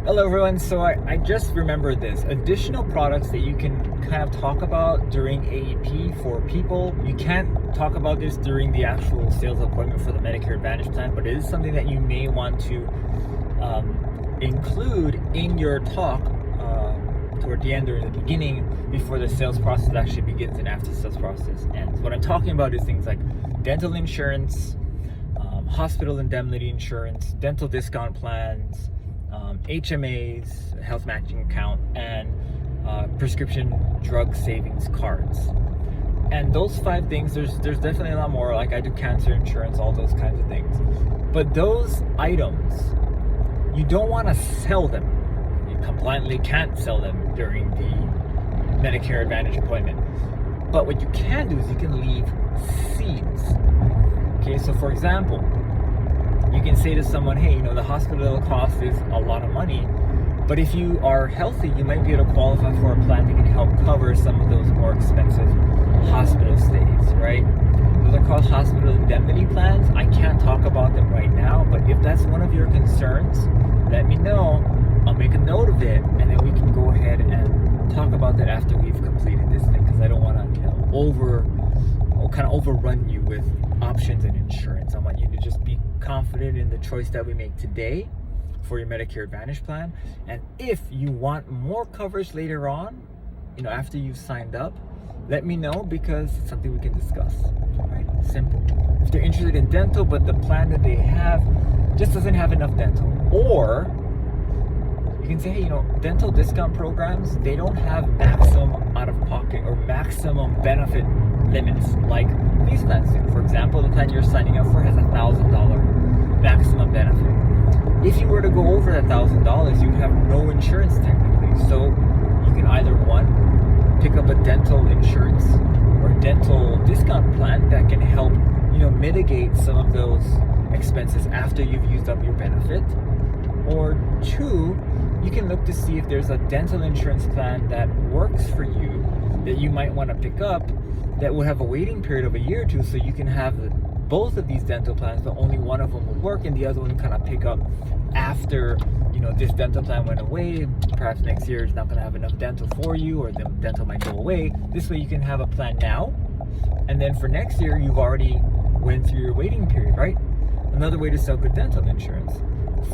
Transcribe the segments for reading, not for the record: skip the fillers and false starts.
Hello everyone, so I just remembered this. Additional products that you can kind of talk about during AEP for people. You can't talk about this during the actual sales appointment for the Medicare Advantage plan, but it is something that you may want to include in your talk toward the end or in the beginning before the sales process actually begins and after the sales process ends. What I'm talking about is things like dental insurance, hospital indemnity insurance, dental discount plans, HMAs, health matching account, and prescription drug savings cards. And those 5 things, there's definitely a lot more. Like I do cancer insurance, all those kinds of things. But those items, you don't want to sell them. You compliantly can't sell them during the Medicare Advantage appointment. But what you can do is you can leave seeds. Okay, so for example, you can say to someone, hey, the hospital cost is a lot of money, but if you are healthy, you might be able to qualify for a plan that can help cover some of those more expensive hospital stays, right? Those are called hospital indemnity plans. I can't talk about them right now, but if that's one of your concerns, let me know. I'll make a note of it, and then we can go ahead and talk about that after we've completed this thing, because I don't want to overrun you with options and insurance. I want you to just be confident in the choice that we make today for your Medicare Advantage plan. And if you want more coverage later on, after you've signed up, let me know, because it's something we can discuss. All right, simple. If they're interested in dental, but the plan that they have just doesn't have enough dental, or you can say, hey, dental discount programs, they don't have maximum out-of-pocket or maximum benefit limits like these plans do. For example, the plan you're signing up for has $1,000 maximum benefit. If you were to go over that $1,000, you would have no insurance technically. So you can either, one, pick up a dental insurance or dental discount plan that can help, mitigate some of those expenses after you've used up your benefit. Or 2, you can look to see if there's a dental insurance plan that works for you that you might want to pick up that will have a waiting period of a year or 2, so you can have both of these dental plans, but only one of them will work and the other one kind of pick up after this dental plan went away. Perhaps next year is not going to have enough dental for you, or the dental might go away. This way you can have a plan now, and then for next year you've already went through your waiting period, right? Another way to sell good dental insurance.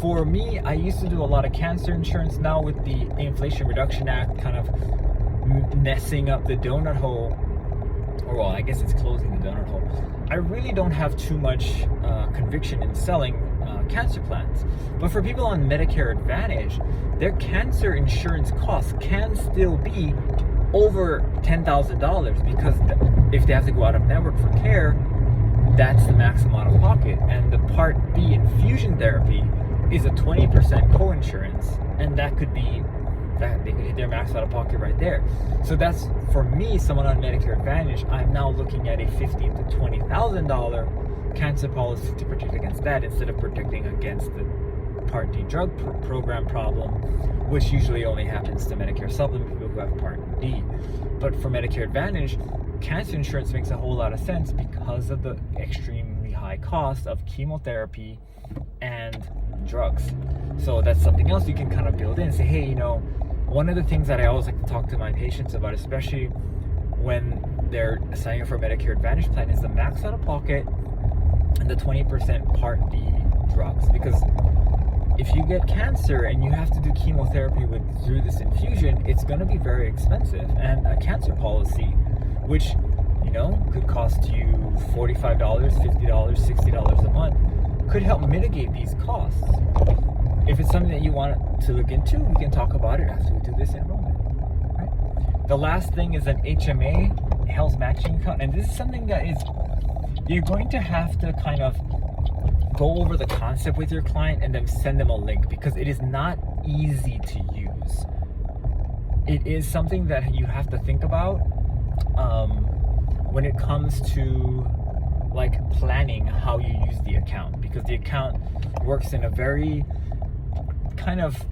For me, I used to do a lot of cancer insurance. Now with the Inflation Reduction Act kind of messing up the donut hole, or well, I guess it's closing the donut hole, I really don't have too much conviction in selling cancer plans. But for people on Medicare Advantage, their cancer insurance costs can still be over $10,000, because if they have to go out of network for care, that's the maximum out of pocket. And the Part B infusion therapy is a 20% co-insurance, and that could be that they could hit their max out of pocket right there. So that's, for me, someone on Medicare Advantage, I'm now looking at a $15,000 to $20,000 cancer policy to protect against that, instead of protecting against the Part D drug program problem, which usually only happens to Medicare supplement people who have Part D. But for Medicare Advantage, cancer insurance makes a whole lot of sense because of the extremely high cost of chemotherapy and drugs. So that's something else you can kind of build in and say, hey, one of the things that I always like to talk to my patients about, especially when they're signing up for a Medicare Advantage plan, is the max out of pocket and the 20% Part D drugs. Because if you get cancer and you have to do chemotherapy through this infusion, it's going to be very expensive. And a cancer policy, which could cost you $45, $50, $60 a month, could help mitigate these costs. If it's something that you want to look into, we can talk about it after we do this enrollment. Right? The last thing is an HMA, health matching account, and this is something that you're going to have to kind of go over the concept with your client and then send them a link, because it is not easy to use. It is something that you have to think about when it comes to planning how you use the account, because the account works in a very kind of,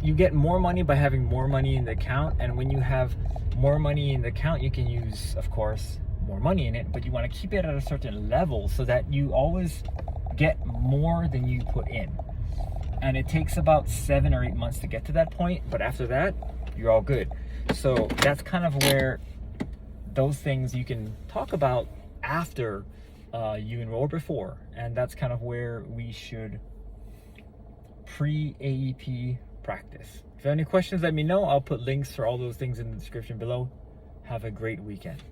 you get more money by having more money in the account, and when you have more money in the account, you can use, of course, more money in it, but you want to keep it at a certain level so that you always get more than you put in. And it takes about 7 or 8 months to get to that point, but after that, you're all good. So that's kind of where those things you can talk about after you enroll, before, and that's kind of where we should pre-AEP practice. If you have any questions, let me know. I'll put links for all those things in the description below. Have a great weekend.